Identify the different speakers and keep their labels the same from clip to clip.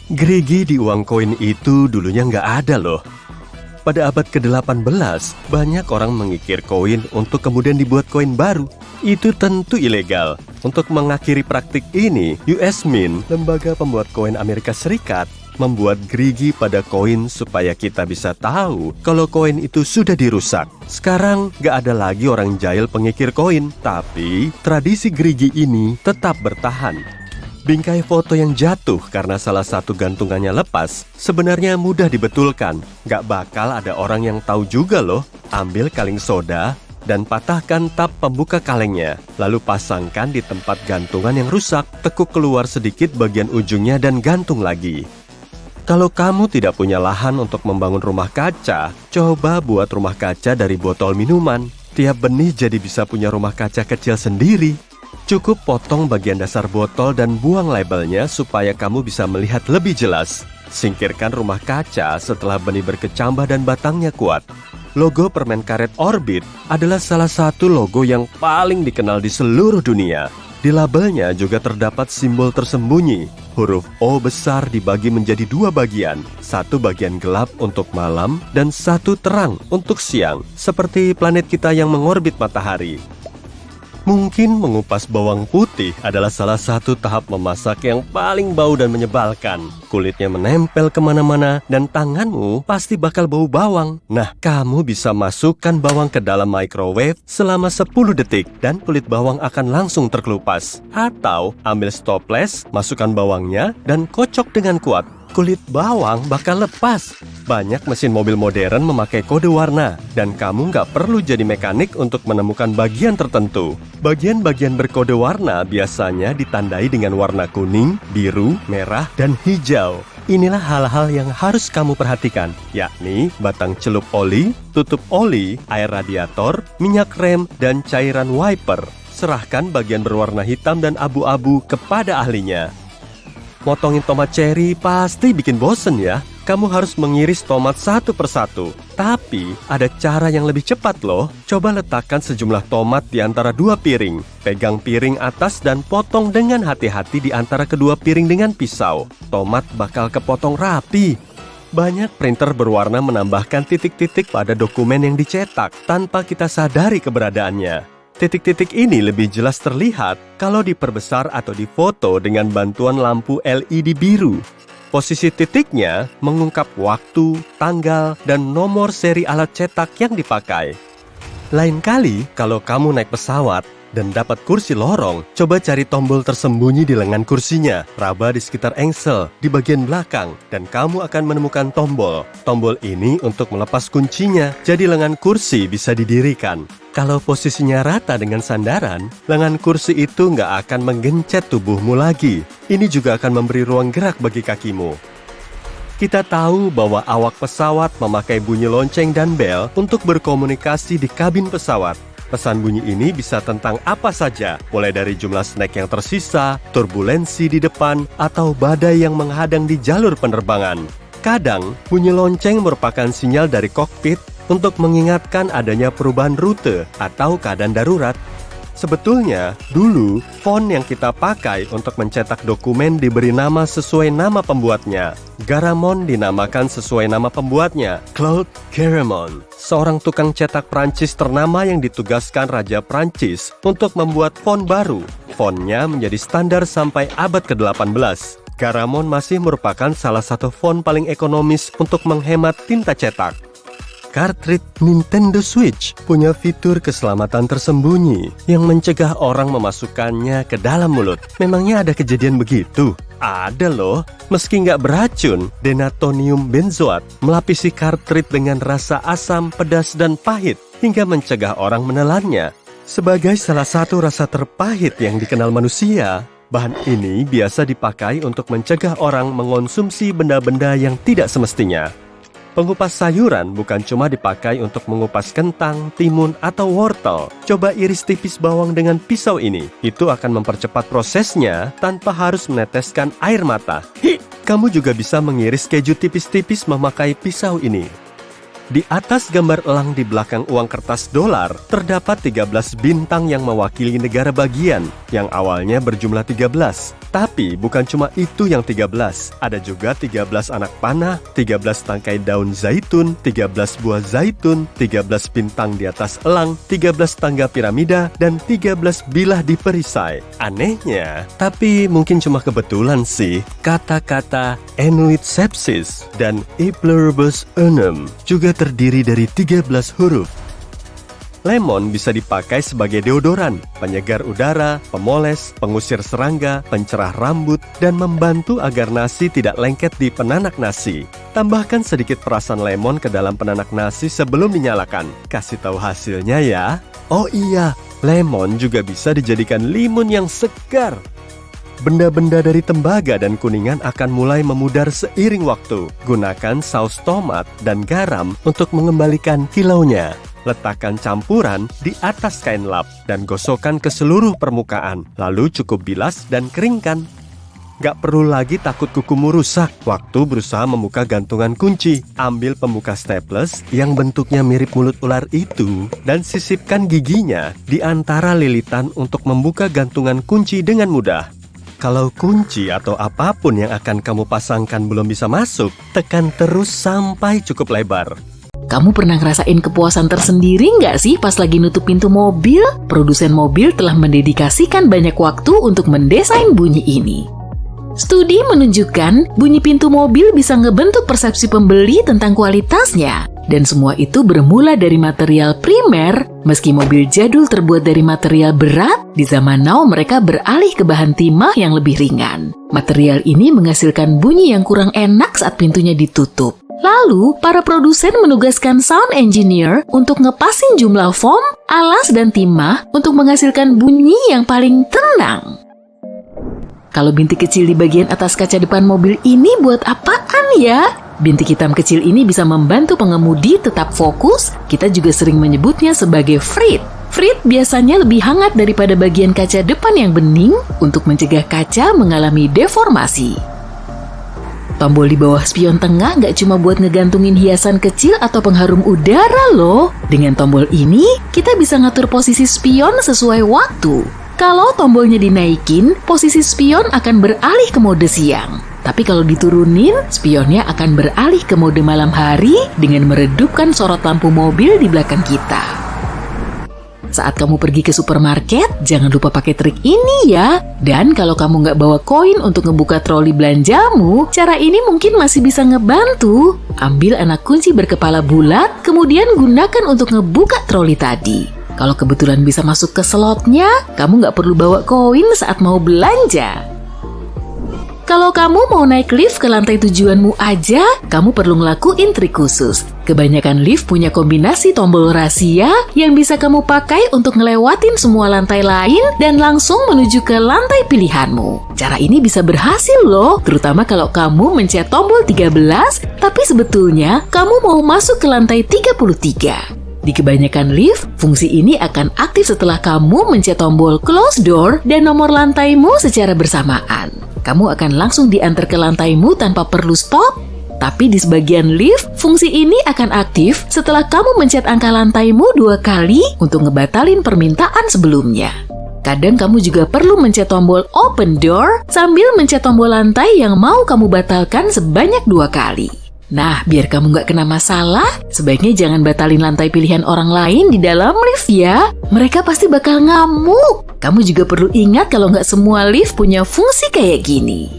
Speaker 1: Gerigi di uang koin itu dulunya nggak ada loh. Pada abad ke-18, banyak orang mengikir koin untuk kemudian dibuat koin baru. Itu tentu ilegal. Untuk mengakhiri praktik ini, US Mint, lembaga pembuat koin Amerika Serikat, membuat gerigi pada koin supaya kita bisa tahu kalau koin itu sudah dirusak. Sekarang nggak ada lagi orang jahil pengikir koin, tapi tradisi gerigi ini tetap bertahan. Bingkai foto yang jatuh karena salah satu gantungannya lepas sebenarnya mudah dibetulkan. Nggak bakal ada orang yang tahu juga loh. Ambil kaleng soda dan patahkan tap pembuka kalengnya. Lalu pasangkan di tempat gantungan yang rusak. Tekuk keluar sedikit bagian ujungnya dan gantung lagi. Kalau kamu tidak punya lahan untuk membangun rumah kaca, coba buat rumah kaca dari botol minuman. Tiap benih jadi bisa punya rumah kaca kecil sendiri. Cukup potong bagian dasar botol dan buang labelnya supaya kamu bisa melihat lebih jelas. Singkirkan rumah kaca setelah benih berkecambah dan batangnya kuat. Logo permen karet Orbit adalah salah satu logo yang paling dikenal di seluruh dunia. Di labelnya juga terdapat simbol tersembunyi. Huruf O besar dibagi menjadi dua bagian. Satu bagian gelap untuk malam dan satu terang untuk siang. Seperti planet kita yang mengorbit matahari. Mungkin mengupas bawang putih adalah salah satu tahap memasak yang paling bau dan menyebalkan. Kulitnya menempel kemana-mana dan tanganmu pasti bakal bau bawang. Nah, kamu bisa masukkan bawang ke dalam microwave selama 10 detik dan kulit bawang akan langsung terkelupas. Atau ambil stoples, masukkan bawangnya dan kocok dengan kuat. Kulit bawang bakal lepas. Banyak mesin mobil modern memakai kode warna, dan kamu nggak perlu jadi mekanik untuk menemukan bagian tertentu. Bagian-bagian berkode warna biasanya ditandai dengan warna kuning, biru, merah, dan hijau. Inilah hal-hal yang harus kamu perhatikan, yakni batang celup oli, tutup oli, air radiator, minyak rem, dan cairan wiper. Serahkan bagian berwarna hitam dan abu-abu kepada ahlinya. Motongin tomat cherry pasti bikin bosen ya. Kamu harus mengiris tomat satu persatu. Tapi ada cara yang lebih cepat loh. Coba letakkan sejumlah tomat di antara dua piring. Pegang piring atas dan potong dengan hati-hati di antara kedua piring dengan pisau. Tomat bakal kepotong rapi. Banyak printer berwarna menambahkan titik-titik pada dokumen yang dicetak tanpa kita sadari keberadaannya. Titik-titik ini lebih jelas terlihat kalau diperbesar atau difoto dengan bantuan lampu LED biru. Posisi titiknya mengungkap waktu, tanggal, dan nomor seri alat cetak yang dipakai. Lain kali, kalau kamu naik pesawat dan dapat kursi lorong, coba cari tombol tersembunyi di lengan kursinya. Raba di sekitar engsel, di bagian belakang, dan kamu akan menemukan tombol. Tombol ini untuk melepas kuncinya, jadi lengan kursi bisa didirikan. Kalau posisinya rata dengan sandaran, lengan kursi itu nggak akan menggencet tubuhmu lagi. Ini juga akan memberi ruang gerak bagi kakimu. Kita tahu bahwa awak pesawat memakai bunyi lonceng dan bel untuk berkomunikasi di kabin pesawat. Pesan bunyi ini bisa tentang apa saja, mulai dari jumlah snack yang tersisa, turbulensi di depan, atau badai yang menghadang di jalur penerbangan. Kadang, bunyi lonceng merupakan sinyal dari kokpit untuk mengingatkan adanya perubahan rute atau keadaan darurat. Sebetulnya, dulu font yang kita pakai untuk mencetak dokumen diberi nama sesuai nama pembuatnya. Garamond dinamakan sesuai nama pembuatnya, Claude Garamond, seorang tukang cetak Prancis ternama yang ditugaskan Raja Prancis untuk membuat font baru. Fontnya menjadi standar sampai abad ke-18. Garamond masih merupakan salah satu font paling ekonomis untuk menghemat tinta cetak. Kartrid Nintendo Switch punya fitur keselamatan tersembunyi yang mencegah orang memasukkannya ke dalam mulut. Memangnya ada kejadian begitu? Ada loh. Meski nggak beracun, denatonium benzoat melapisi kartrid dengan rasa asam, pedas, dan pahit hingga mencegah orang menelannya. Sebagai salah satu rasa terpahit yang dikenal manusia, bahan ini biasa dipakai untuk mencegah orang mengonsumsi benda-benda yang tidak semestinya. Pengupas sayuran bukan cuma dipakai untuk mengupas kentang, timun, atau wortel. Coba iris tipis bawang dengan pisau ini. Itu akan mempercepat prosesnya tanpa harus meneteskan air mata. Kamu juga bisa mengiris keju tipis-tipis memakai pisau ini. Di atas gambar elang di belakang uang kertas dolar, terdapat 13 bintang yang mewakili negara bagian, yang awalnya berjumlah 13. Tapi bukan cuma itu yang 13, ada juga 13 anak panah, 13 tangkai daun zaitun, 13 buah zaitun, 13 bintang di atas elang, 13 tangga piramida, dan 13 bilah di perisai. Anehnya, tapi mungkin cuma kebetulan sih, kata-kata Enuit Sepsis dan Eplerubus Unum juga terdiri dari 13 huruf. Lemon bisa dipakai sebagai deodoran, penyegar udara, pemoles, pengusir serangga, pencerah rambut, dan membantu agar nasi tidak lengket di penanak nasi. Tambahkan sedikit perasan lemon ke dalam penanak nasi sebelum dinyalakan. Kasih tahu hasilnya ya. Oh iya, lemon juga bisa dijadikan limun yang segar. Benda-benda dari tembaga dan kuningan akan mulai memudar seiring waktu. Gunakan saus tomat dan garam untuk mengembalikan kilaunya. Letakkan campuran di atas kain lap dan gosokkan ke seluruh permukaan. Lalu cukup bilas dan keringkan. Gak perlu lagi takut kukumu rusak waktu berusaha membuka gantungan kunci. Ambil pembuka staples yang bentuknya mirip mulut ular itu dan sisipkan giginya di antara lilitan untuk membuka gantungan kunci dengan mudah. Kalau kunci atau apapun yang akan kamu pasangkan belum bisa masuk, tekan terus sampai cukup lebar.
Speaker 2: Kamu pernah ngerasain kepuasan tersendiri nggak sih pas lagi nutup pintu mobil? Produsen mobil telah mendedikasikan banyak waktu untuk mendesain bunyi ini. Studi menunjukkan bunyi pintu mobil bisa ngebentuk persepsi pembeli tentang kualitasnya. Dan semua itu bermula dari material primer. Meski mobil jadul terbuat dari material berat, di zaman now mereka beralih ke bahan timah yang lebih ringan. Material ini menghasilkan bunyi yang kurang enak saat pintunya ditutup. Lalu, para produsen menugaskan sound engineer untuk ngepasin jumlah foam, alas, dan timah untuk menghasilkan bunyi yang paling tenang. Kalau bintik kecil di bagian atas kaca depan mobil ini buat apaan ya? Bintik hitam kecil ini bisa membantu pengemudi tetap fokus. Kita juga sering menyebutnya sebagai frit. Frit biasanya lebih hangat daripada bagian kaca depan yang bening untuk mencegah kaca mengalami deformasi. Tombol di bawah spion tengah nggak cuma buat ngegantungin hiasan kecil atau pengharum udara loh. Dengan tombol ini, kita bisa ngatur posisi spion sesuai waktu. Kalau tombolnya dinaikin, posisi spion akan beralih ke mode siang. Tapi kalau diturunin, spionnya akan beralih ke mode malam hari dengan meredupkan sorot lampu mobil di belakang kita. Saat kamu pergi ke supermarket, jangan lupa pakai trik ini ya. Dan kalau kamu nggak bawa koin untuk ngebuka troli belanjamu, cara ini mungkin masih bisa ngebantu. Ambil anak kunci berkepala bulat, kemudian gunakan untuk ngebuka troli tadi. Kalau kebetulan bisa masuk ke slotnya, kamu nggak perlu bawa koin saat mau belanja. Kalau kamu mau naik lift ke lantai tujuanmu aja, kamu perlu ngelakuin trik khusus. Kebanyakan lift punya kombinasi tombol rahasia yang bisa kamu pakai untuk ngelewatin semua lantai lain dan langsung menuju ke lantai pilihanmu. Cara ini bisa berhasil loh, terutama kalau kamu mencet tombol 13, tapi sebetulnya kamu mau masuk ke lantai 33. Di kebanyakan lift, fungsi ini akan aktif setelah kamu mencet tombol close door dan nomor lantaimu secara bersamaan. Kamu akan langsung diantar ke lantaimu tanpa perlu stop. Tapi di sebagian lift, fungsi ini akan aktif setelah kamu mencet angka lantaimu 2 kali untuk ngebatalin permintaan sebelumnya. Kadang kamu juga perlu mencet tombol open door sambil mencet tombol lantai yang mau kamu batalkan sebanyak 2 kali. Nah, biar kamu nggak kena masalah, sebaiknya jangan batalin lantai pilihan orang lain di dalam lift ya. Mereka pasti bakal ngamuk. Kamu juga perlu ingat kalau nggak semua lift punya fungsi kayak gini.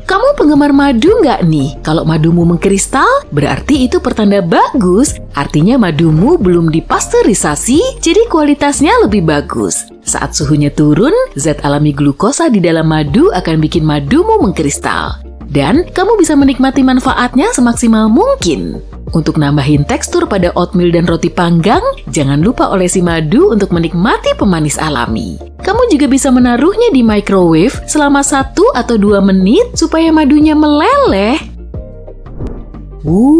Speaker 2: Kamu penggemar madu nggak nih? Kalau madumu mengkristal, berarti itu pertanda bagus. Artinya madumu belum dipasteurisasi, jadi kualitasnya lebih bagus. Saat suhunya turun, zat alami glukosa di dalam madu akan bikin madumu mengkristal. Dan kamu bisa menikmati manfaatnya semaksimal mungkin. Untuk nambahin tekstur pada oatmeal dan roti panggang, jangan lupa olesi madu untuk menikmati pemanis alami. Kamu juga bisa menaruhnya di microwave selama 1 atau 2 menit supaya madunya meleleh.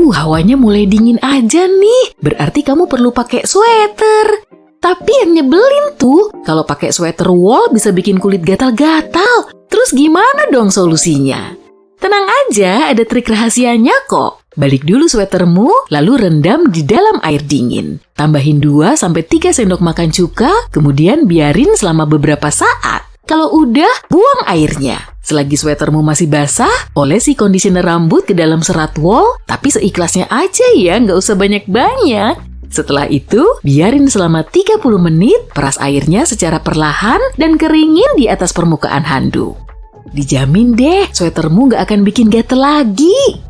Speaker 2: Hawanya mulai dingin aja nih. Berarti kamu perlu pakai sweater. Tapi yang nyebelin tuh, kalau pakai sweater wool bisa bikin kulit gatal-gatal. Terus gimana dong solusinya? Tenang aja, ada trik rahasianya kok. Balik dulu sweatermu, lalu rendam di dalam air dingin. Tambahin 2-3 sendok makan cuka, kemudian biarin selama beberapa saat. Kalau udah, buang airnya. Selagi sweatermu masih basah, olesi conditioner rambut ke dalam serat wol, tapi seikhlasnya aja ya, nggak usah banyak-banyak. Setelah itu, biarin selama 30 menit, peras airnya secara perlahan dan keringin di atas permukaan handuk. Dijamin deh, sweatermu nggak akan bikin gatel lagi.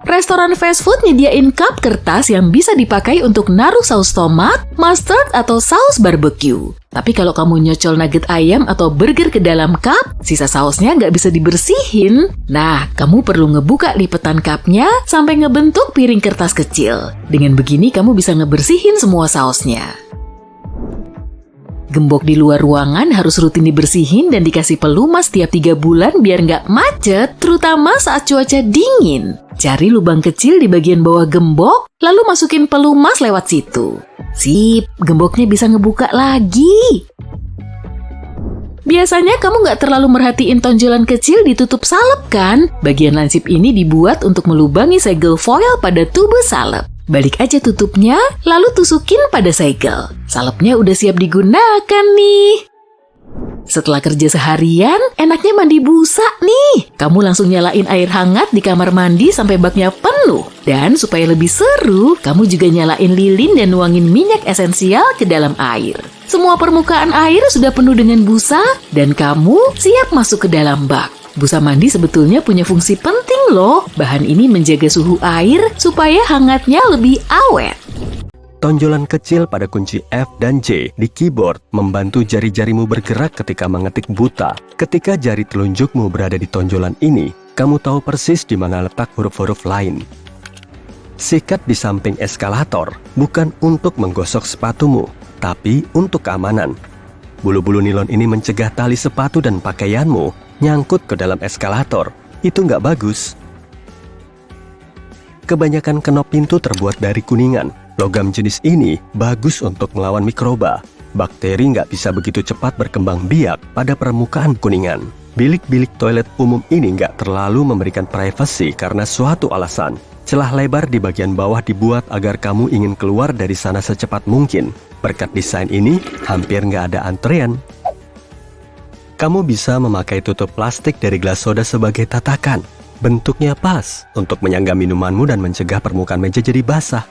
Speaker 2: Restoran fast food nyediain cup kertas yang bisa dipakai untuk naruh saus tomat, mustard, atau saus barbecue. Tapi kalau kamu nyocol nugget ayam atau burger ke dalam cup, sisa sausnya nggak bisa dibersihin. Nah, kamu perlu ngebuka lipetan cupnya sampai ngebentuk piring kertas kecil. Dengan begini kamu bisa ngebersihin semua sausnya. Gembok di luar ruangan harus rutin dibersihin dan dikasih pelumas tiap 3 bulan biar nggak macet, terutama saat cuaca dingin. Cari lubang kecil di bagian bawah gembok, lalu masukin pelumas lewat situ. Sip, gemboknya bisa ngebuka lagi. Biasanya kamu nggak terlalu merhatiin tonjolan kecil ditutup salep kan? Bagian lancip ini dibuat untuk melubangi segel foil pada tubuh salep. Balik aja tutupnya, lalu tusukin pada segel. Salepnya udah siap digunakan nih. Setelah kerja seharian, enaknya mandi busa nih. Kamu langsung nyalain air hangat di kamar mandi sampai baknya penuh. Dan supaya lebih seru, kamu juga nyalain lilin dan nuangin minyak esensial ke dalam air. Semua permukaan air sudah penuh dengan busa, dan kamu siap masuk ke dalam bak. Busa mandi sebetulnya punya fungsi penting loh. Bahan ini menjaga suhu air supaya hangatnya lebih awet.
Speaker 1: Tonjolan kecil pada kunci F dan J di keyboard membantu jari-jarimu bergerak ketika mengetik buta. Ketika jari telunjukmu berada di tonjolan ini, kamu tahu persis di mana letak huruf-huruf lain. Sikat di samping eskalator bukan untuk menggosok sepatumu, tapi untuk keamanan. Bulu-bulu nilon ini mencegah tali sepatu dan pakaianmu nyangkut ke dalam eskalator. Itu nggak bagus. Kebanyakan kenop pintu terbuat dari kuningan. Logam jenis ini bagus untuk melawan mikroba. Bakteri nggak bisa begitu cepat berkembang biak pada permukaan kuningan. Bilik-bilik toilet umum ini nggak terlalu memberikan privasi karena suatu alasan. Celah lebar di bagian bawah dibuat agar kamu ingin keluar dari sana secepat mungkin. Berkat desain ini, hampir nggak ada antrean. Kamu bisa memakai tutup plastik dari gelas soda sebagai tatakan. Bentuknya pas untuk menyangga minumanmu dan mencegah permukaan meja jadi basah.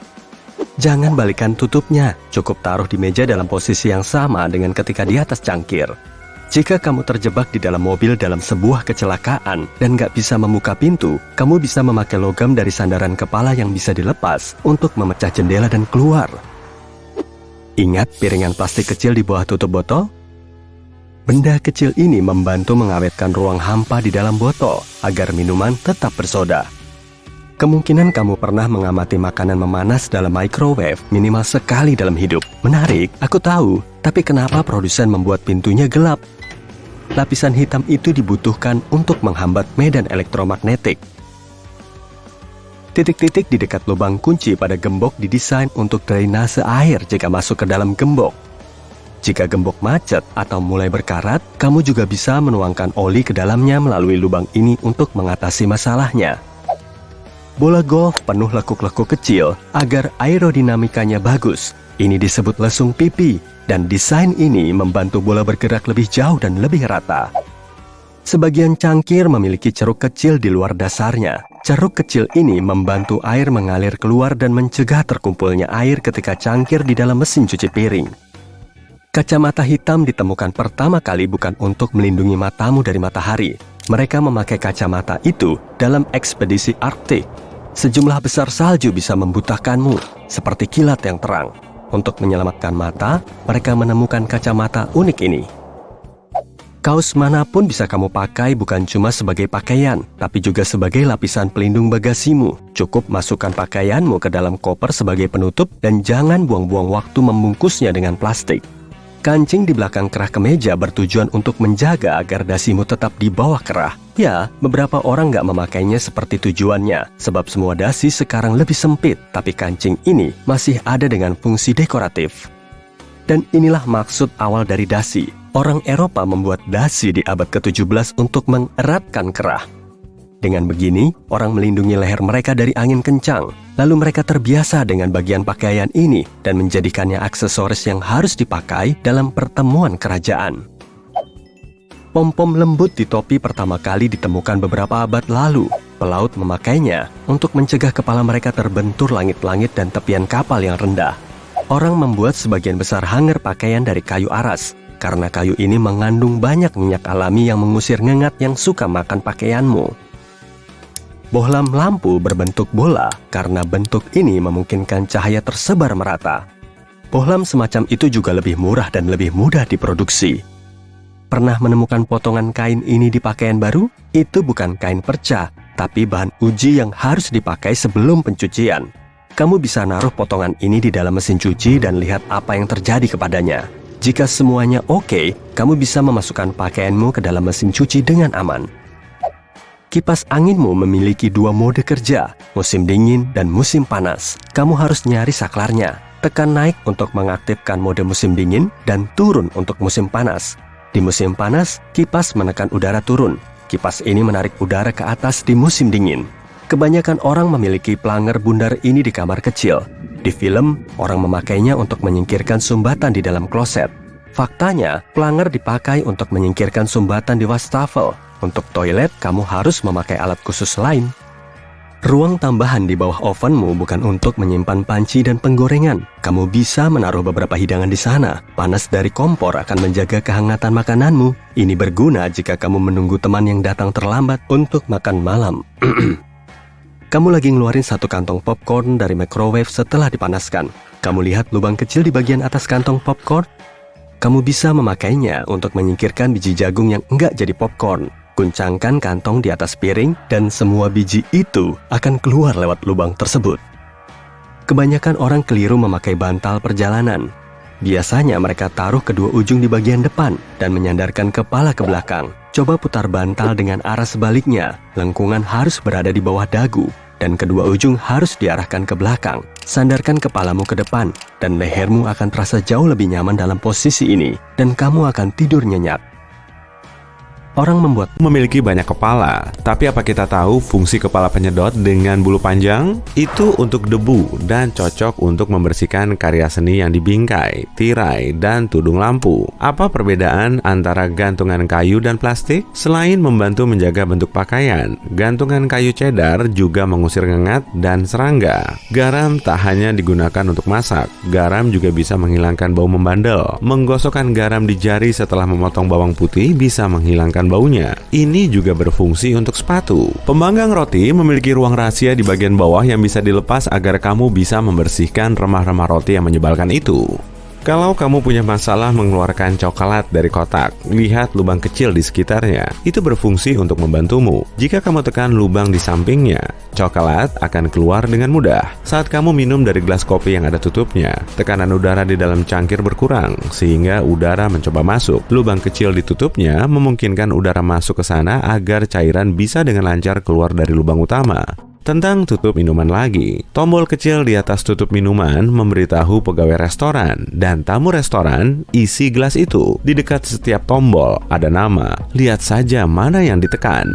Speaker 1: Jangan balikan tutupnya, cukup taruh di meja dalam posisi yang sama dengan ketika di atas cangkir. Jika kamu terjebak di dalam mobil dalam sebuah kecelakaan dan nggak bisa membuka pintu, kamu bisa memakai logam dari sandaran kepala yang bisa dilepas untuk memecah jendela dan keluar. Ingat piringan plastik kecil di bawah tutup botol? Benda kecil ini membantu mengawetkan ruang hampa di dalam botol agar minuman tetap bersoda. Kemungkinan kamu pernah mengamati makanan memanas dalam microwave minimal sekali dalam hidup. Menarik, aku tahu. Tapi kenapa produsen membuat pintunya gelap? Lapisan hitam itu dibutuhkan untuk menghambat medan elektromagnetik. Titik-titik di dekat lubang kunci pada gembok didesain untuk drainase air jika masuk ke dalam gembok. Jika gembok macet atau mulai berkarat, kamu juga bisa menuangkan oli ke dalamnya melalui lubang ini untuk mengatasi masalahnya. Bola golf penuh lekuk-lekuk kecil agar aerodinamikanya bagus. Ini disebut lesung pipi, dan desain ini membantu bola bergerak lebih jauh dan lebih rata. Sebagian cangkir memiliki ceruk kecil di luar dasarnya. Ceruk kecil ini membantu air mengalir keluar dan mencegah terkumpulnya air ketika cangkir di dalam mesin cuci piring. Kacamata hitam ditemukan pertama kali bukan untuk melindungi matamu dari matahari. Mereka memakai kacamata itu dalam ekspedisi Arktik. Sejumlah besar salju bisa membutakanmu, seperti kilat yang terang. Untuk menyelamatkan mata, mereka menemukan kacamata unik ini. Kaos manapun bisa kamu pakai bukan cuma sebagai pakaian, tapi juga sebagai lapisan pelindung bagasimu. Cukup masukkan pakaianmu ke dalam koper sebagai penutup dan jangan buang-buang waktu membungkusnya dengan plastik. Kancing di belakang kerah kemeja bertujuan untuk menjaga agar dasimu tetap di bawah kerah. Ya, beberapa orang nggak memakainya seperti tujuannya, sebab semua dasi sekarang lebih sempit, tapi kancing ini masih ada dengan fungsi dekoratif. Dan inilah maksud awal dari dasi. Orang Eropa membuat dasi di abad ke-17 untuk mengeratkan kerah. Dengan begini, orang melindungi leher mereka dari angin kencang. Lalu mereka terbiasa dengan bagian pakaian ini dan menjadikannya aksesoris yang harus dipakai dalam pertemuan kerajaan. Pom-pom lembut di topi pertama kali ditemukan beberapa abad lalu. Pelaut memakainya untuk mencegah kepala mereka terbentur langit-langit dan tepian kapal yang rendah. Orang membuat sebagian besar hanger pakaian dari kayu aras, karena kayu ini mengandung banyak minyak alami yang mengusir ngengat yang suka makan pakaianmu. Bohlam lampu berbentuk bola, karena bentuk ini memungkinkan cahaya tersebar merata. Bohlam semacam itu juga lebih murah dan lebih mudah diproduksi. Pernah menemukan potongan kain ini di pakaian baru? Itu bukan kain perca, tapi bahan uji yang harus dipakai sebelum pencucian. Kamu bisa naruh potongan ini di dalam mesin cuci dan lihat apa yang terjadi kepadanya. Jika semuanya oke, kamu bisa memasukkan pakaianmu ke dalam mesin cuci dengan aman. Kipas anginmu memiliki 2 mode kerja, musim dingin dan musim panas. Kamu harus nyari saklarnya. Tekan naik untuk mengaktifkan mode musim dingin dan turun untuk musim panas. Di musim panas, kipas menekan udara turun. Kipas ini menarik udara ke atas di musim dingin. Kebanyakan orang memiliki planger bundar ini di kamar kecil. Di film, orang memakainya untuk menyingkirkan sumbatan di dalam kloset. Faktanya, planger dipakai untuk menyingkirkan sumbatan di wastafel. Untuk toilet, kamu harus memakai alat khusus lain. Ruang tambahan di bawah ovenmu bukan untuk menyimpan panci dan penggorengan. Kamu bisa menaruh beberapa hidangan di sana. Panas dari kompor akan menjaga kehangatan makananmu. Ini berguna jika kamu menunggu teman yang datang terlambat untuk makan malam. Kamu lagi ngeluarin 1 kantong popcorn dari microwave setelah dipanaskan. Kamu lihat lubang kecil di bagian atas kantong popcorn? Kamu bisa memakainya untuk menyingkirkan biji jagung yang enggak jadi popcorn. Guncangkan kantong di atas piring dan semua biji itu akan keluar lewat lubang tersebut. Kebanyakan orang keliru memakai bantal perjalanan. Biasanya mereka taruh kedua ujung di bagian depan dan menyandarkan kepala ke belakang. Coba putar bantal dengan arah sebaliknya. Lengkungan harus berada di bawah dagu dan kedua ujung harus diarahkan ke belakang. Sandarkan kepalamu ke depan dan lehermu akan terasa jauh lebih nyaman dalam posisi ini dan kamu akan tidur nyenyak. Orang
Speaker 3: memiliki banyak kepala, tapi apa kita tahu fungsi kepala penyedot dengan bulu panjang? Itu untuk debu dan cocok untuk membersihkan karya seni yang dibingkai, tirai, dan tudung lampu. Apa perbedaan antara gantungan kayu dan plastik? Selain membantu menjaga bentuk pakaian, gantungan kayu cedar juga mengusir ngengat dan serangga. Garam tak hanya digunakan untuk masak, garam juga bisa menghilangkan bau membandel. Menggosokkan garam di jari setelah memotong bawang putih bisa menghilangkan baunya. Ini juga berfungsi untuk sepatu. Pemanggang roti memiliki ruang rahasia di bagian bawah yang bisa dilepas agar kamu bisa membersihkan remah-remah roti yang menyebalkan itu. Kalau kamu punya masalah mengeluarkan coklat dari kotak, lihat lubang kecil di sekitarnya. Itu berfungsi untuk membantumu. Jika kamu tekan lubang di sampingnya, coklat akan keluar dengan mudah. Saat kamu minum dari gelas kopi yang ada tutupnya, tekanan udara di dalam cangkir berkurang, sehingga udara mencoba masuk. Lubang kecil di tutupnya memungkinkan udara masuk ke sana agar cairan bisa dengan lancar keluar dari lubang utama. Tentang tutup minuman lagi, tombol kecil di atas tutup minuman memberitahu pegawai restoran dan tamu restoran isi gelas itu. Di dekat setiap tombol ada nama, lihat saja mana yang ditekan.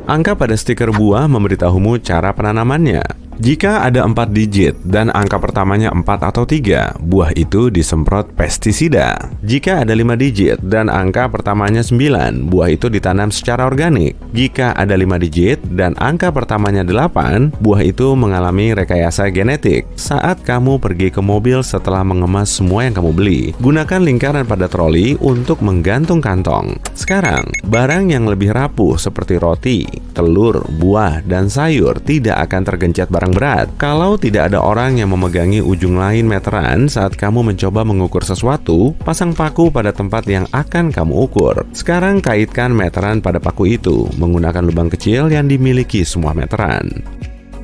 Speaker 3: Angka pada stiker buah memberitahumu cara penanamannya. Jika ada 4 digit dan angka pertamanya 4 atau 3, buah itu disemprot pestisida. Jika ada 5 digit dan angka pertamanya 9, buah itu ditanam secara organik. Jika ada 5 digit dan angka pertamanya 8, buah itu mengalami rekayasa genetik. Saat kamu pergi ke mobil setelah mengemas semua yang kamu beli, gunakan lingkaran pada troli untuk menggantung kantong. Sekarang, barang yang lebih rapuh seperti roti, telur, buah, dan sayur tidak akan tergencet barang berat. Kalau tidak ada orang yang memegangi ujung lain meteran saat kamu mencoba mengukur sesuatu, pasang paku pada tempat yang akan kamu ukur. Sekarang kaitkan meteran pada paku itu menggunakan lubang kecil yang dimiliki semua meteran.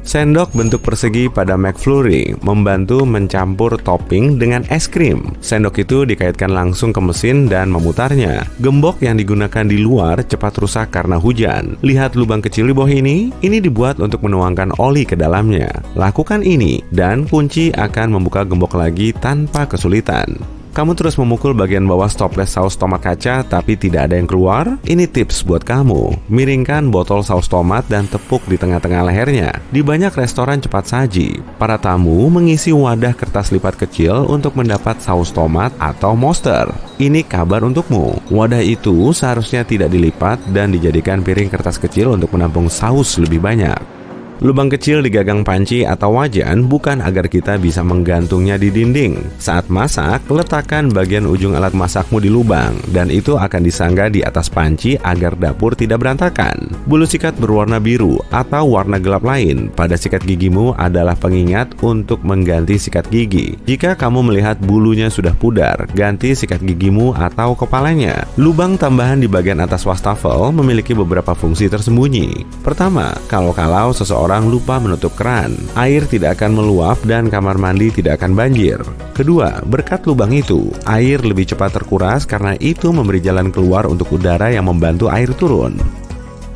Speaker 3: Sendok bentuk persegi pada McFlurry membantu mencampur topping dengan es krim. Sendok itu dikaitkan langsung ke mesin dan memutarnya. Gembok yang digunakan di luar cepat rusak karena hujan. Lihat lubang kecil di bawah ini? Ini dibuat untuk menuangkan oli ke dalamnya. Lakukan ini dan kunci akan membuka gembok lagi tanpa kesulitan. Kamu terus memukul bagian bawah stoples saus tomat kaca tapi tidak ada yang keluar? Ini tips buat kamu. Miringkan botol saus tomat dan tepuk di tengah-tengah lehernya. Di banyak restoran cepat saji, para tamu mengisi wadah kertas lipat kecil untuk mendapat saus tomat atau monster. Ini kabar untukmu. Wadah itu seharusnya tidak dilipat dan dijadikan piring kertas kecil untuk menampung saus lebih banyak. Lubang kecil di gagang panci atau wajan bukan agar kita bisa menggantungnya di dinding. Saat masak, letakkan bagian ujung alat masakmu di lubang dan itu akan disanggah di atas panci agar dapur tidak berantakan. Bulu sikat berwarna biru atau warna gelap lain pada sikat gigimu adalah pengingat untuk mengganti sikat gigi. Jika kamu melihat bulunya sudah pudar, ganti sikat gigimu atau kepalanya. Lubang tambahan di bagian atas wastafel memiliki beberapa fungsi tersembunyi. Pertama, kalau seseorang lupa menutup keran, air tidak akan meluap dan kamar mandi tidak akan banjir. Kedua, berkat lubang itu, air lebih cepat terkuras karena itu memberi jalan keluar untuk udara yang membantu air turun.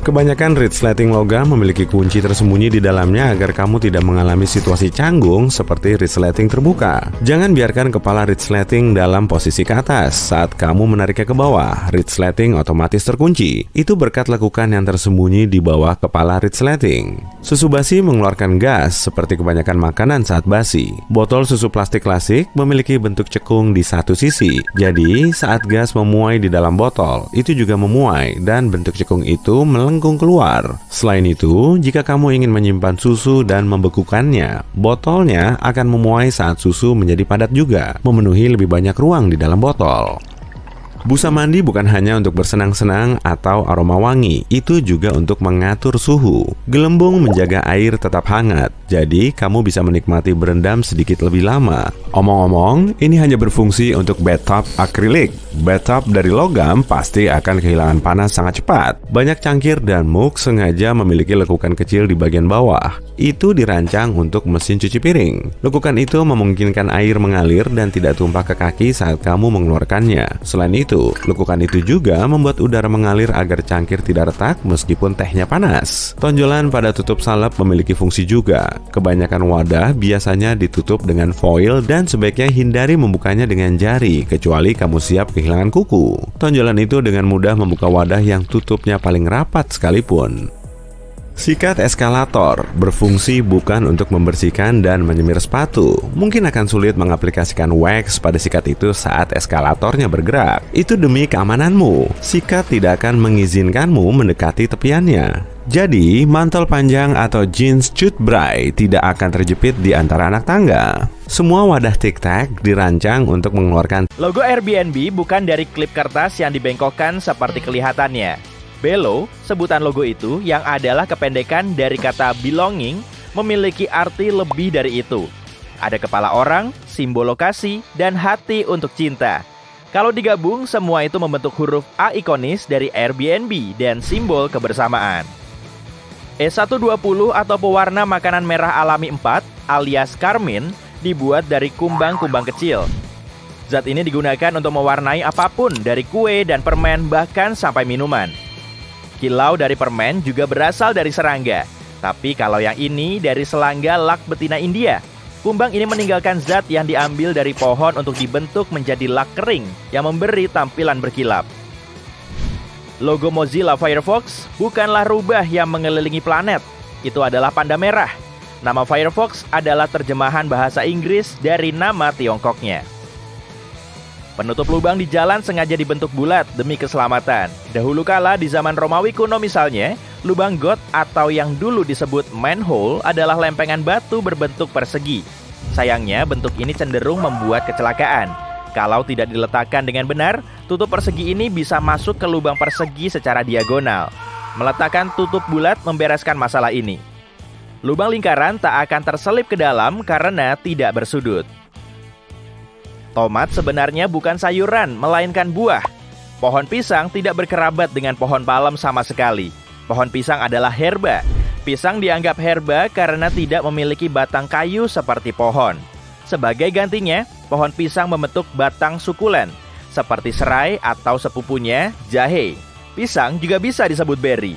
Speaker 3: Kebanyakan resleting logam memiliki kunci tersembunyi di dalamnya agar kamu tidak mengalami situasi canggung seperti resleting terbuka. Jangan biarkan kepala resleting dalam posisi ke atas. Saat kamu menariknya ke bawah, resleting otomatis terkunci. Itu berkat lekukan yang tersembunyi di bawah kepala resleting. Susu basi mengeluarkan gas seperti kebanyakan makanan saat basi. Botol susu plastik klasik memiliki bentuk cekung di satu sisi. Jadi, saat gas memuai di dalam botol, itu juga memuai dan bentuk cekung itu melengkung keluar. Selain itu, jika kamu ingin menyimpan susu dan membekukannya, botolnya akan memuai saat susu menjadi padat juga, memenuhi lebih banyak ruang di dalam botol. Busa mandi bukan hanya untuk bersenang-senang atau aroma wangi, itu juga untuk mengatur suhu. Gelembung menjaga air tetap hangat, jadi kamu bisa menikmati berendam sedikit lebih lama. Omong-omong, ini hanya berfungsi untuk bathtub akrilik. Bathtub dari logam pasti akan kehilangan panas sangat cepat. Banyak cangkir dan mug sengaja memiliki lekukan kecil di bagian bawah. Itu dirancang untuk mesin cuci piring. Lekukan itu memungkinkan air mengalir dan tidak tumpah ke kaki saat kamu mengeluarkannya. Selain itu, lekukan itu juga membuat udara mengalir agar cangkir tidak retak meskipun tehnya panas. Tonjolan pada tutup salep memiliki fungsi juga. Kebanyakan wadah biasanya ditutup dengan foil dan sebaiknya hindari membukanya dengan jari kecuali kamu siap kehilangan kuku. Tonjolan itu dengan mudah membuka wadah yang tutupnya paling rapat sekalipun. Sikat eskalator berfungsi bukan untuk membersihkan dan menyemir sepatu. Mungkin akan sulit mengaplikasikan wax pada sikat itu saat eskalatornya bergerak. Itu demi keamananmu. Sikat tidak akan mengizinkanmu mendekati tepiannya. Jadi, mantel panjang atau jeans cutbray tidak akan terjepit di antara anak tangga. Semua wadah tic-tac dirancang untuk mengeluarkan
Speaker 4: logo Airbnb bukan dari klip kertas yang dibengkokkan seperti kelihatannya. Belo, sebutan logo itu yang adalah kependekan dari kata belonging, memiliki arti lebih dari itu. Ada kepala orang, simbol lokasi, dan hati untuk cinta. Kalau digabung, semua itu membentuk huruf A ikonis dari Airbnb dan simbol kebersamaan. E120 atau pewarna makanan merah alami 4 alias karmin dibuat dari kumbang-kumbang kecil. Zat ini digunakan untuk mewarnai apapun dari kue dan permen bahkan sampai minuman. Kilau dari permen juga berasal dari serangga. Tapi kalau yang ini dari selangga lak betina India. Kumbang ini meninggalkan zat yang diambil dari pohon untuk dibentuk menjadi lak kering yang memberi tampilan berkilap. Logo Mozilla Firefox bukanlah rubah yang mengelilingi planet. Itu adalah panda merah. Nama Firefox adalah terjemahan bahasa Inggris dari nama Tiongkoknya. Penutup lubang di jalan sengaja dibentuk bulat demi keselamatan. Dahulu kala di zaman Romawi kuno misalnya, lubang got atau yang dulu disebut manhole adalah lempengan batu berbentuk persegi. Sayangnya bentuk ini cenderung membuat kecelakaan. Kalau tidak diletakkan dengan benar, tutup persegi ini bisa masuk ke lubang persegi secara diagonal. Meletakkan tutup bulat membereskan masalah ini. Lubang lingkaran tak akan terselip ke dalam karena tidak bersudut. Tomat sebenarnya bukan sayuran, melainkan buah. Pohon pisang tidak berkerabat dengan pohon palem sama sekali. Pohon pisang adalah herba. Pisang dianggap herba karena tidak memiliki batang kayu seperti pohon. Sebagai gantinya, pohon pisang membentuk batang sukulen, seperti serai atau sepupunya, jahe. Pisang juga bisa disebut beri.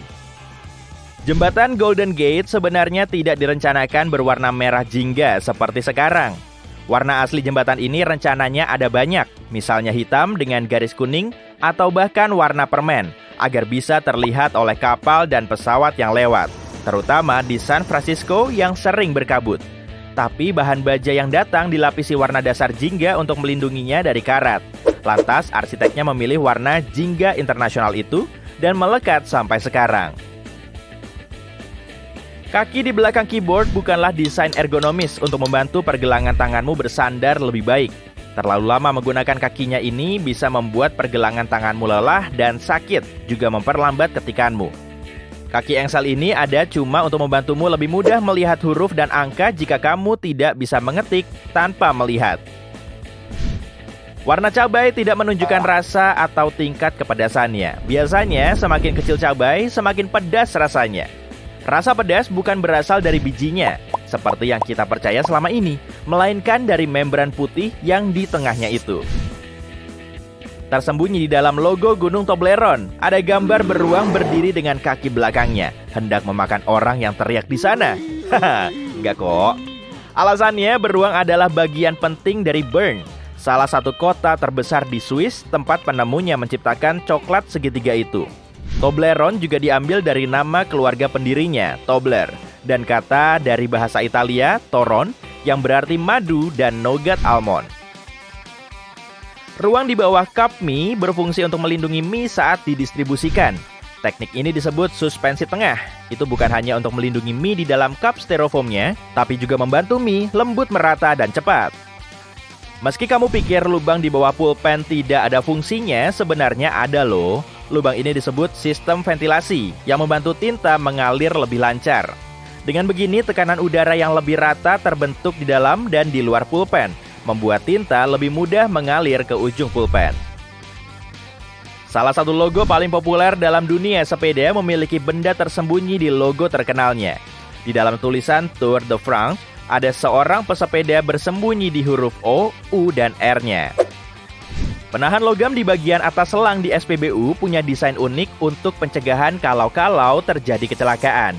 Speaker 4: Jembatan Golden Gate sebenarnya tidak direncanakan berwarna merah jingga seperti sekarang. Warna asli jembatan ini rencananya ada banyak, misalnya hitam dengan garis kuning atau bahkan warna permen, agar bisa terlihat oleh kapal dan pesawat yang lewat, terutama di San Francisco yang sering berkabut. Tapi bahan baja yang datang dilapisi warna dasar jingga untuk melindunginya dari karat. Lantas arsiteknya memilih warna jingga internasional itu dan melekat sampai sekarang. Kaki di belakang keyboard bukanlah desain ergonomis untuk membantu pergelangan tanganmu bersandar lebih baik. Terlalu lama menggunakan kakinya ini bisa membuat pergelangan tanganmu lelah dan sakit, juga memperlambat ketikanmu. Kaki engsel ini ada cuma untuk membantumu lebih mudah melihat huruf dan angka jika kamu tidak bisa mengetik tanpa melihat. Warna cabai tidak menunjukkan rasa atau tingkat kepedasannya. Biasanya semakin kecil cabai, semakin pedas rasanya. Rasa pedas bukan berasal dari bijinya, seperti yang kita percaya selama ini, melainkan dari membran putih yang di tengahnya itu. Tersembunyi di dalam logo Gunung Toblerone, ada gambar beruang berdiri dengan kaki belakangnya, hendak memakan orang yang teriak di sana. Haha, enggak kok. Alasannya, beruang adalah bagian penting dari Bern, salah satu kota terbesar di Swiss, tempat penemunya menciptakan coklat segitiga itu. Toblerone juga diambil dari nama keluarga pendirinya, Tobler, dan kata dari bahasa Italia, toron, yang berarti madu dan nougat almond. Ruang di bawah cup mie berfungsi untuk melindungi mie saat didistribusikan. Teknik ini disebut suspensi tengah. Itu bukan hanya untuk melindungi mie di dalam cup styrofoamnya, tapi juga membantu mie lembut merata dan cepat. Meski kamu pikir lubang di bawah pulpen tidak ada fungsinya, sebenarnya ada loh. Lubang ini disebut sistem ventilasi yang membantu tinta mengalir lebih lancar. Dengan begini, tekanan udara yang lebih rata terbentuk di dalam dan di luar pulpen, membuat tinta lebih mudah mengalir ke ujung pulpen. Salah satu logo paling populer dalam dunia sepeda memiliki benda tersembunyi di logo terkenalnya. Di dalam tulisan Tour de France, ada seorang pesepeda bersembunyi di huruf O, U, dan R-nya. Penahan logam di bagian atas selang di SPBU punya desain unik untuk pencegahan kalau-kalau terjadi kecelakaan.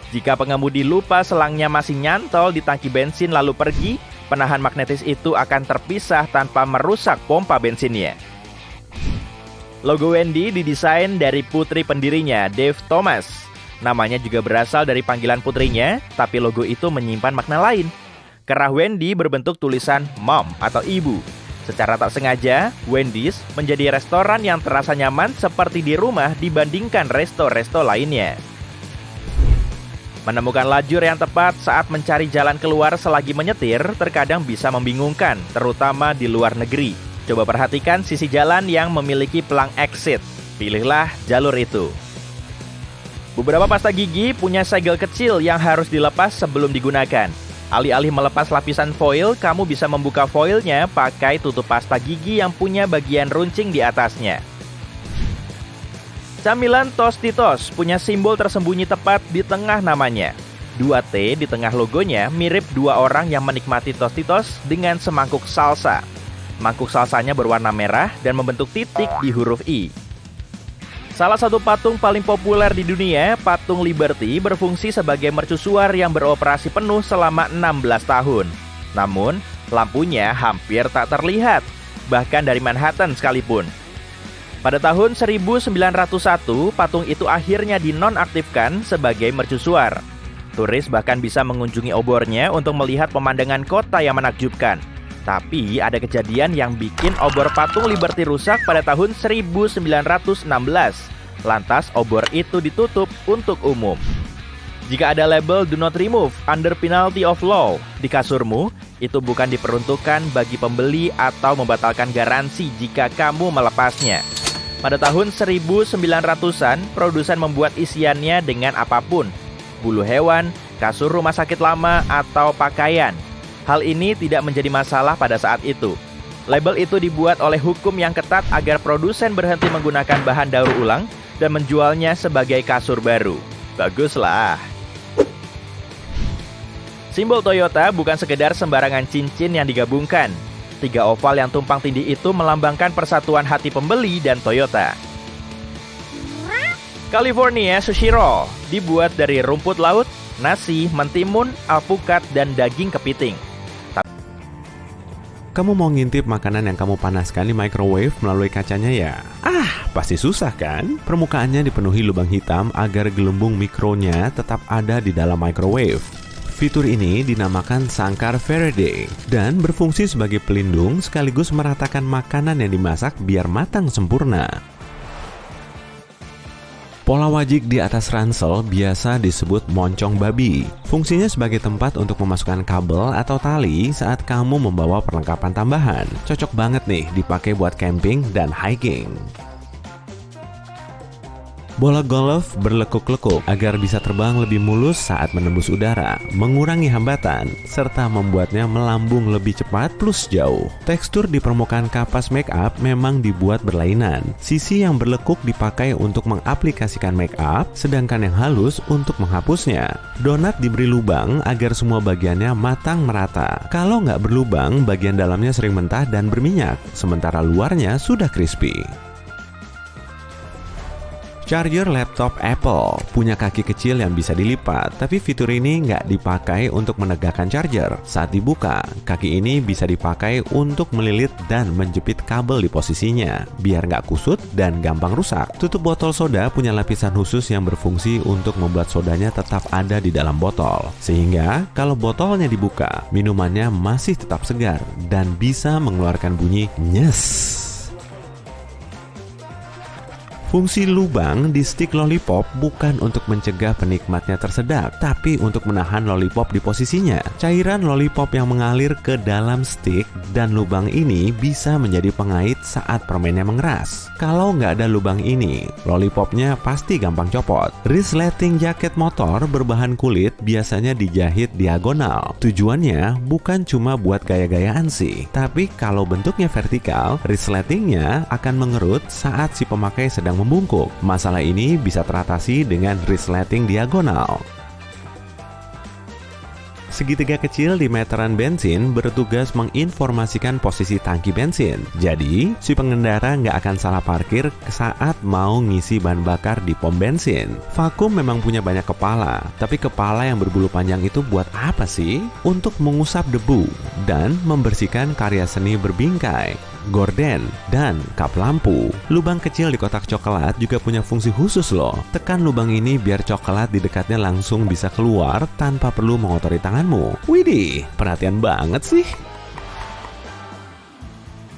Speaker 4: Jika pengemudi lupa selangnya masih nyantol di tangki bensin lalu pergi, penahan magnetis itu akan terpisah tanpa merusak pompa bensinnya. Logo Wendy didesain dari putri pendirinya, Dave Thomas. Namanya juga berasal dari panggilan putrinya, tapi logo itu menyimpan makna lain. Kerah Wendy berbentuk tulisan mom atau ibu. Secara tak sengaja, Wendy's menjadi restoran yang terasa nyaman seperti di rumah dibandingkan resto-resto lainnya. Menemukan lajur yang tepat saat mencari jalan keluar selagi menyetir terkadang bisa membingungkan, terutama di luar negeri. Coba perhatikan sisi jalan yang memiliki pelang exit. Pilihlah jalur itu. Beberapa pasta gigi punya segel kecil yang harus dilepas sebelum digunakan. Alih-alih melepas lapisan foil, kamu bisa membuka foilnya pakai tutup pasta gigi yang punya bagian runcing di atasnya. Camilan Tostitos punya simbol tersembunyi tepat di tengah namanya. 2T di tengah logonya mirip dua orang yang menikmati Tostitos dengan semangkuk salsa. Mangkuk salsanya berwarna merah dan membentuk titik di huruf I. Salah satu patung paling populer di dunia, patung Liberty, berfungsi sebagai mercusuar yang beroperasi penuh selama 16 tahun. Namun, lampunya hampir tak terlihat, bahkan dari Manhattan sekalipun. Pada tahun 1901, patung itu akhirnya dinonaktifkan sebagai mercusuar. Turis bahkan bisa mengunjungi obornya untuk melihat pemandangan kota yang menakjubkan. Tapi ada kejadian yang bikin obor patung Liberty rusak pada tahun 1916. Lantas obor itu ditutup untuk umum. Jika ada label "Do not remove under penalty of law" di kasurmu, itu bukan diperuntukkan bagi pembeli atau membatalkan garansi jika kamu melepasnya. Pada tahun 1900-an, produsen membuat isiannya dengan apapun. Bulu hewan, kasur rumah sakit lama, atau pakaian. Hal ini tidak menjadi masalah pada saat itu. Label itu dibuat oleh hukum yang ketat agar produsen berhenti menggunakan bahan daur ulang dan menjualnya sebagai kasur baru. Baguslah. Simbol Toyota bukan sekedar sembarangan cincin yang digabungkan. 3 oval yang tumpang tindih itu melambangkan persatuan hati pembeli dan Toyota. California Sushi Roll dibuat dari rumput laut, nasi, mentimun, alpukat, dan daging kepiting.
Speaker 3: Kamu mau ngintip makanan yang kamu panaskan di microwave melalui kacanya ya? Pasti susah kan? Permukaannya dipenuhi lubang hitam agar gelembung mikronya tetap ada di dalam microwave. Fitur ini dinamakan sangkar Faraday dan berfungsi sebagai pelindung sekaligus meratakan makanan yang dimasak biar matang sempurna. Pola wajik di atas ransel biasa disebut moncong babi. Fungsinya sebagai tempat untuk memasukkan kabel atau tali saat kamu membawa perlengkapan tambahan. Cocok banget nih dipakai buat camping dan hiking. Bola golf berlekuk-lekuk agar bisa terbang lebih mulus saat menembus udara, mengurangi hambatan, serta membuatnya melambung lebih cepat plus jauh. Tekstur di permukaan kapas make up memang dibuat berlainan. Sisi yang berlekuk dipakai untuk mengaplikasikan make up, sedangkan yang halus untuk menghapusnya. Donat diberi lubang agar semua bagiannya matang merata. Kalau nggak berlubang, bagian dalamnya sering mentah dan berminyak, sementara luarnya sudah crispy. Charger laptop Apple punya kaki kecil yang bisa dilipat, tapi fitur ini nggak dipakai untuk menegakkan charger. Saat dibuka, kaki ini bisa dipakai untuk melilit dan menjepit kabel di posisinya, biar nggak kusut dan gampang rusak. Tutup botol soda punya lapisan khusus yang berfungsi untuk membuat sodanya tetap ada di dalam botol, sehingga kalau botolnya dibuka, minumannya masih tetap segar dan bisa mengeluarkan bunyi nyes. Fungsi lubang di stick lollipop bukan untuk mencegah penikmatnya tersedak, tapi untuk menahan lollipop di posisinya. Cairan lollipop yang mengalir ke dalam stick dan lubang ini bisa menjadi pengait saat permennya mengeras. Kalau nggak ada lubang ini, lollipopnya pasti gampang copot. Resleting jaket motor berbahan kulit biasanya dijahit diagonal. Tujuannya bukan cuma buat gaya-gayaan sih, tapi kalau bentuknya vertikal, resletingnya akan mengerut saat si pemakai sedang membungkuk. Masalah ini bisa teratasi dengan resleting diagonal. Segitiga kecil di meteran bensin bertugas menginformasikan posisi tangki bensin. Jadi, si pengendara nggak akan salah parkir saat mau ngisi bahan bakar di pom bensin. Vakum memang punya banyak kepala, tapi kepala yang berbulu panjang itu buat apa sih? Untuk mengusap debu dan membersihkan karya seni berbingkai, gorden, dan kap lampu. Lubang kecil di kotak coklat juga punya fungsi khusus loh. Tekan lubang ini biar coklat di dekatnya langsung bisa keluar tanpa perlu mengotori tanganmu. Widih, perhatian banget sih.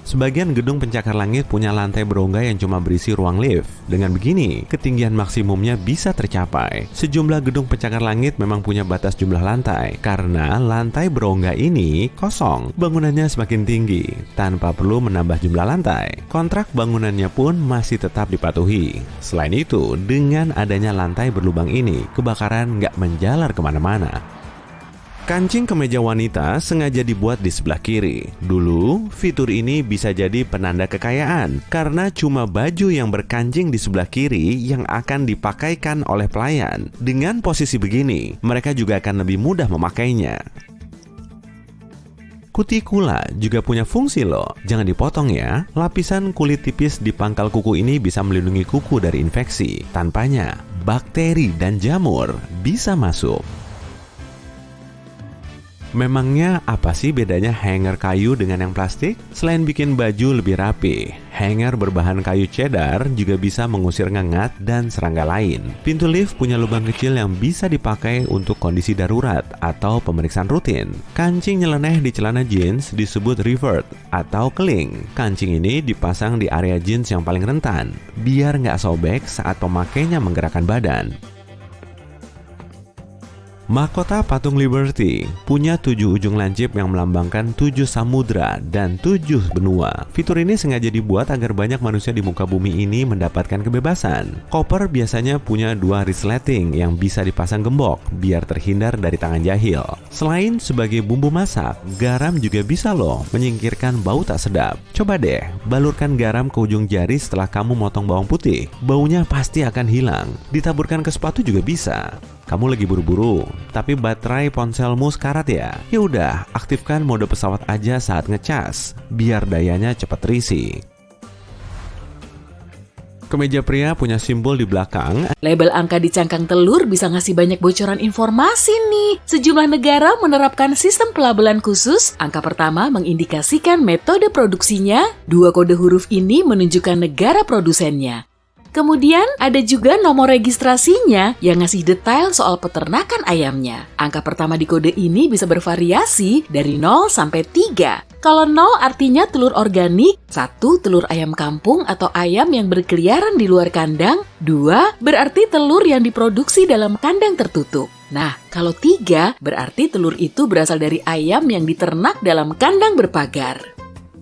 Speaker 3: Sebagian gedung pencakar langit punya lantai berongga yang cuma berisi ruang lift. Dengan begini, ketinggian maksimumnya bisa tercapai. Sejumlah gedung pencakar langit memang punya batas jumlah lantai, karena lantai berongga ini kosong. Bangunannya semakin tinggi, tanpa perlu menambah jumlah lantai. Kontrak bangunannya pun masih tetap dipatuhi. Selain itu, dengan adanya lantai berlubang ini, kebakaran nggak menjalar kemana-mana. Kancing kemeja wanita sengaja dibuat di sebelah kiri. Dulu, fitur ini bisa jadi penanda kekayaan karena cuma baju yang berkancing di sebelah kiri yang akan dipakaikan oleh pelayan. Dengan posisi begini, mereka juga akan lebih mudah memakainya. Kutikula juga punya fungsi loh. Jangan dipotong ya. Lapisan kulit tipis di pangkal kuku ini bisa melindungi kuku dari infeksi. Tanpanya, bakteri dan jamur bisa masuk. Memangnya apa sih bedanya hanger kayu dengan yang plastik? Selain bikin baju lebih rapi, hanger berbahan kayu cheddar juga bisa mengusir ngengat dan serangga lain. Pintu lift punya lubang kecil yang bisa dipakai untuk kondisi darurat atau pemeriksaan rutin. Kancing nyeleneh di celana jeans disebut revert atau keling. Kancing ini dipasang di area jeans yang paling rentan, biar nggak sobek saat pemakainya menggerakkan badan. Mahkota patung Liberty punya 7 ujung lancip yang melambangkan 7 samudra dan 7 benua. Fitur ini sengaja dibuat agar banyak manusia di muka bumi ini mendapatkan kebebasan. Koper biasanya punya 2 resleting yang bisa dipasang gembok biar terhindar dari tangan jahil. Selain sebagai bumbu masak, garam juga bisa loh menyingkirkan bau tak sedap. Coba deh, balurkan garam ke ujung jari setelah kamu motong bawang putih. Baunya pasti akan hilang. Ditaburkan ke sepatu juga bisa. Kamu lagi buru-buru, tapi baterai ponselmu sekarat ya? Ya udah, aktifkan mode pesawat aja saat ngecas, biar dayanya cepat terisi. Kemeja pria punya simbol di belakang.
Speaker 2: Label angka di cangkang telur bisa ngasih banyak bocoran informasi nih. Sejumlah negara menerapkan sistem pelabelan khusus. Angka pertama mengindikasikan metode produksinya. 2 kode huruf ini menunjukkan negara produsennya. Kemudian ada juga nomor registrasinya yang ngasih detail soal peternakan ayamnya. Angka pertama di kode ini bisa bervariasi dari 0 sampai 3. Kalau 0 artinya telur organik, 1 telur ayam kampung atau ayam yang berkeliaran di luar kandang, 2 berarti telur yang diproduksi dalam kandang tertutup. Nah, kalau 3 berarti telur itu berasal dari ayam yang diternak dalam kandang berpagar.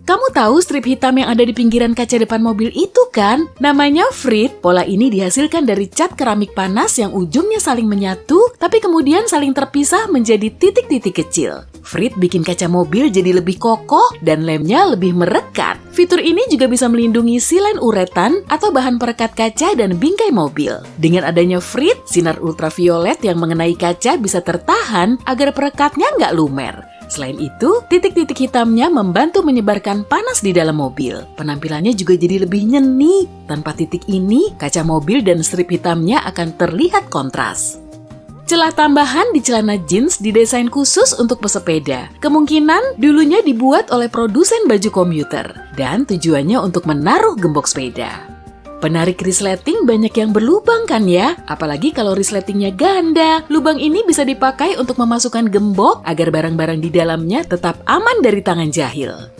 Speaker 2: Kamu tahu strip hitam yang ada di pinggiran kaca depan mobil itu kan? Namanya frit. Pola ini dihasilkan dari cat keramik panas yang ujungnya saling menyatu, tapi kemudian saling terpisah menjadi titik-titik kecil. Frit bikin kaca mobil jadi lebih kokoh dan lemnya lebih merekat. Fitur ini juga bisa melindungi silen uretan atau bahan perekat kaca dan bingkai mobil. Dengan adanya frit, sinar ultraviolet yang mengenai kaca bisa tertahan agar perekatnya nggak lumer. Selain itu, titik-titik hitamnya membantu menyebarkan panas di dalam mobil. Penampilannya juga jadi lebih nyeni. Tanpa titik ini, kaca mobil dan strip hitamnya akan terlihat kontras. Celah tambahan di celana jeans didesain khusus untuk pesepeda. Kemungkinan dulunya dibuat oleh produsen baju komuter dan tujuannya untuk menaruh gembok sepeda. Penarik resleting banyak yang berlubang kan ya? Apalagi kalau resletingnya ganda. Lubang ini bisa dipakai untuk memasukkan gembok agar barang-barang di dalamnya tetap aman dari tangan jahil.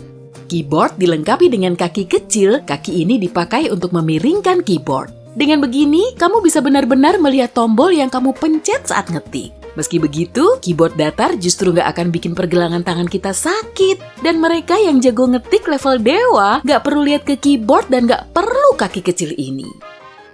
Speaker 2: Keyboard dilengkapi dengan kaki kecil, kaki ini dipakai untuk memiringkan keyboard. Dengan begini, kamu bisa benar-benar melihat tombol yang kamu pencet saat ngetik. Meski begitu, keyboard datar justru nggak akan bikin pergelangan tangan kita sakit. Dan mereka yang jago ngetik level dewa nggak perlu lihat ke keyboard dan nggak perlu kaki kecil ini.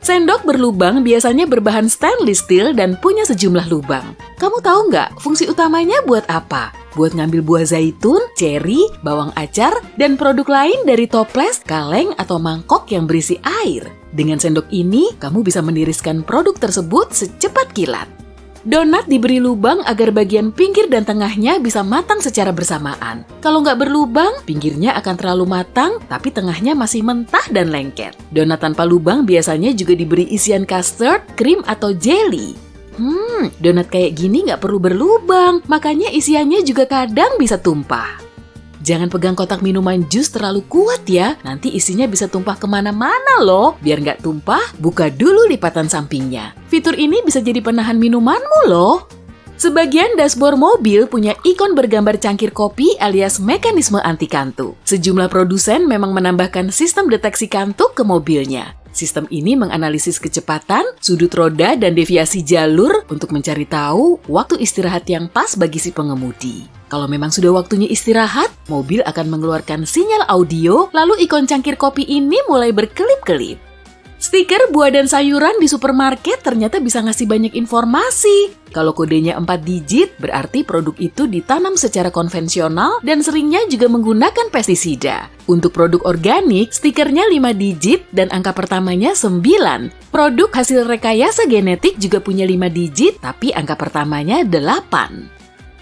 Speaker 2: Sendok berlubang biasanya berbahan stainless steel dan punya sejumlah lubang. Kamu tahu nggak fungsi utamanya buat apa? Buat ngambil buah zaitun, ceri, bawang acar, dan produk lain dari toples, kaleng, atau mangkok yang berisi air. Dengan sendok ini, kamu bisa meniriskan produk tersebut secepat kilat. Donat diberi lubang agar bagian pinggir dan tengahnya bisa matang secara bersamaan. Kalau nggak berlubang, pinggirnya akan terlalu matang, tapi tengahnya masih mentah dan lengket. Donat tanpa lubang biasanya juga diberi isian custard, krim, atau jelly. Donat kayak gini nggak perlu berlubang, makanya isiannya juga kadang bisa tumpah. Jangan pegang kotak minuman jus terlalu kuat ya, nanti isinya bisa tumpah kemana-mana loh. Biar nggak tumpah, buka dulu lipatan sampingnya. Fitur ini bisa jadi penahan minumanmu loh. Sebagian dashboard mobil punya ikon bergambar cangkir kopi alias mekanisme anti kantuk. Sejumlah produsen memang menambahkan sistem deteksi kantuk ke mobilnya. Sistem ini menganalisis kecepatan, sudut roda, dan deviasi jalur untuk mencari tahu waktu istirahat yang pas bagi si pengemudi. Kalau memang sudah waktunya istirahat, mobil akan mengeluarkan sinyal audio, lalu ikon cangkir kopi ini mulai berkelip-kelip. Stiker buah dan sayuran di supermarket ternyata bisa ngasih banyak informasi. Kalau kodenya 4 digit, berarti produk itu ditanam secara konvensional dan seringnya juga menggunakan pestisida. Untuk produk organik, stikernya 5 digit dan angka pertamanya 9. Produk hasil rekayasa genetik juga punya 5 digit, tapi angka pertamanya 8.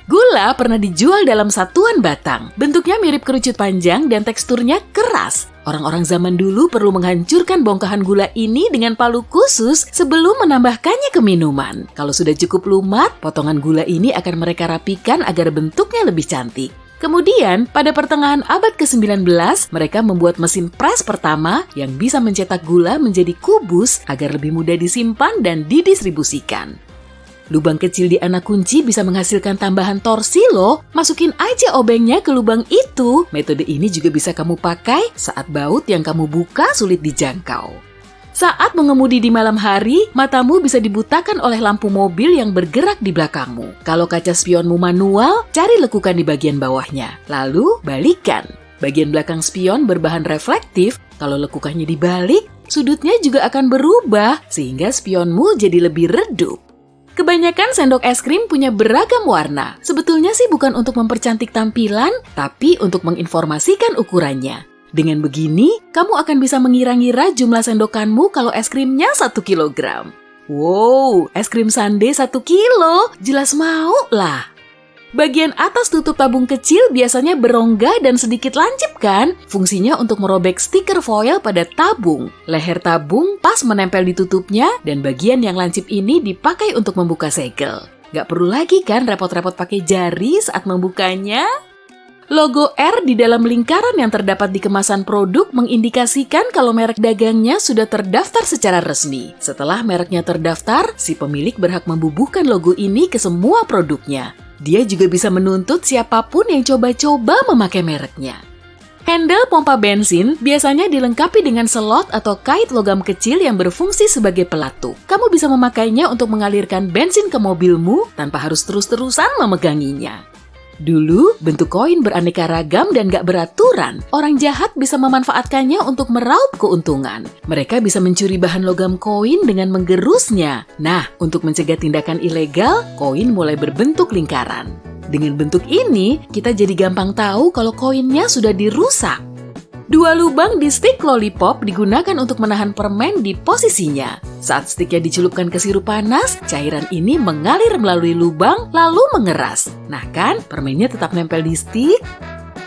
Speaker 2: Gula pernah dijual dalam satuan batang. Bentuknya mirip kerucut panjang dan teksturnya keras. Orang-orang zaman dulu perlu menghancurkan bongkahan gula ini dengan palu khusus sebelum menambahkannya ke minuman. Kalau sudah cukup lumat, potongan gula ini akan mereka rapikan agar bentuknya lebih cantik. Kemudian, pada pertengahan abad ke-19, mereka membuat mesin pres pertama yang bisa mencetak gula menjadi kubus agar lebih mudah disimpan dan didistribusikan. Lubang kecil di anak kunci bisa menghasilkan tambahan torsi loh. Masukin aja obengnya ke lubang itu. Metode ini juga bisa kamu pakai saat baut yang kamu buka sulit dijangkau. Saat mengemudi di malam hari, matamu bisa dibutakan oleh lampu mobil yang bergerak di belakangmu. Kalau kaca spionmu manual, cari lekukan di bagian bawahnya. Lalu, balikan. Bagian belakang spion berbahan reflektif. Kalau lekukannya dibalik, sudutnya juga akan berubah sehingga spionmu jadi lebih redup. Kebanyakan sendok es krim punya beragam warna. Sebetulnya sih bukan untuk mempercantik tampilan, tapi untuk menginformasikan ukurannya. Dengan begini, kamu akan bisa mengira-ngira jumlah sendokanmu kalau es krimnya 1 kilogram. Wow, es krim sundae 1 kilo, jelas mau lah. Bagian atas tutup tabung kecil biasanya berongga dan sedikit lancip kan? Fungsinya untuk merobek stiker foil pada tabung. Leher tabung pas menempel di tutupnya dan bagian yang lancip ini dipakai untuk membuka segel. Gak perlu lagi kan repot-repot pakai jari saat membukanya? Logo R di dalam lingkaran yang terdapat di kemasan produk mengindikasikan kalau merek dagangnya sudah terdaftar secara resmi. Setelah mereknya terdaftar, si pemilik berhak membubuhkan logo ini ke semua produknya. Dia juga bisa menuntut siapapun yang coba-coba memakai mereknya. Handle pompa bensin biasanya dilengkapi dengan selot atau kait logam kecil yang berfungsi sebagai pelatu. Kamu bisa memakainya untuk mengalirkan bensin ke mobilmu tanpa harus terus-terusan memeganginya. Dulu, bentuk koin beraneka ragam dan gak beraturan. Orang jahat bisa memanfaatkannya untuk meraup keuntungan. Mereka bisa mencuri bahan logam koin dengan menggerusnya. Nah, untuk mencegah tindakan ilegal, koin mulai berbentuk lingkaran. Dengan bentuk ini, kita jadi gampang tahu kalau koinnya sudah dirusak. 2 lubang di stik lollipop digunakan untuk menahan permen di posisinya. Saat stiknya dicelupkan ke sirup panas, cairan ini mengalir melalui lubang lalu mengeras. Nah kan, permennya tetap nempel di stik.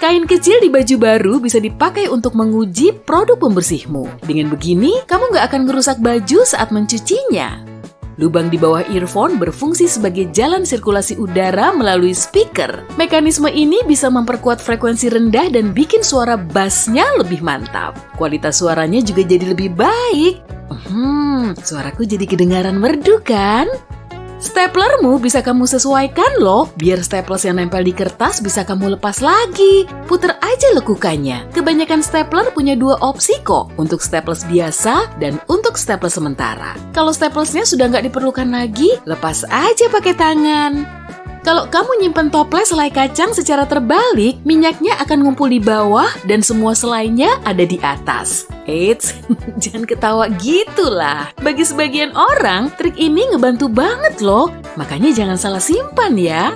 Speaker 2: Kain kecil di baju baru bisa dipakai untuk menguji produk pembersihmu. Dengan begini, kamu nggak akan ngerusak baju saat mencucinya. Lubang di bawah earphone berfungsi sebagai jalan sirkulasi udara melalui speaker. Mekanisme ini bisa memperkuat frekuensi rendah dan bikin suara bassnya lebih mantap. Kualitas suaranya juga jadi lebih baik. Suaraku jadi kedengaran merdu kan? Staplermu bisa kamu sesuaikan loh, biar staples yang nempel di kertas bisa kamu lepas lagi. Puter aja lekukannya. Kebanyakan stapler punya 2 opsi kok, untuk staples biasa dan untuk staples sementara. Kalau staplesnya sudah nggak diperlukan lagi, lepas aja pakai tangan. Kalau kamu nyimpen toples selai kacang secara terbalik, minyaknya akan ngumpul di bawah dan semua selainya ada di atas. Eits, jangan ketawa gitulah. Bagi sebagian orang, trik ini ngebantu banget loh. Makanya jangan salah simpan ya.